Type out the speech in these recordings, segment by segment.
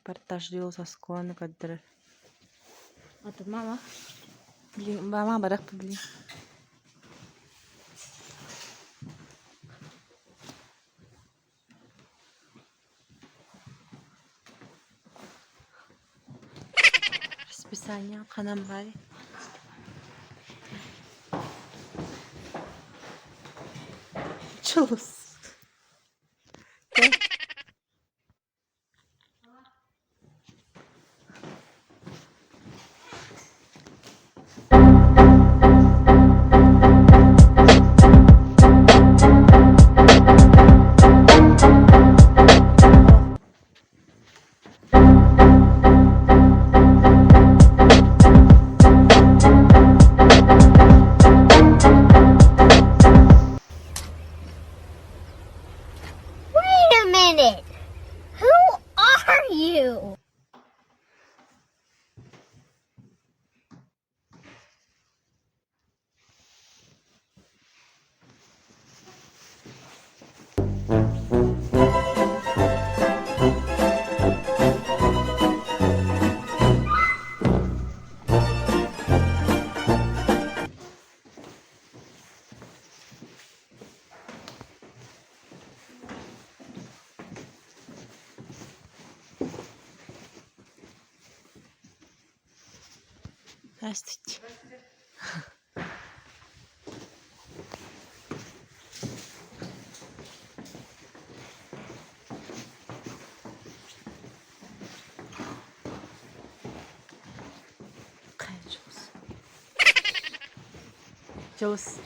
Partagemos as coisas, cadê? А тут мама. Mama barang beli. Расписание канамбай. Чулус. Wait a minute. Who are you? Здравствуйте. Jus.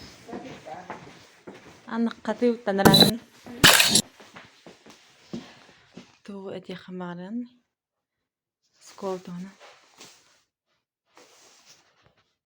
Anak katiu tanaran. Tu eti kamaran. Skol to na.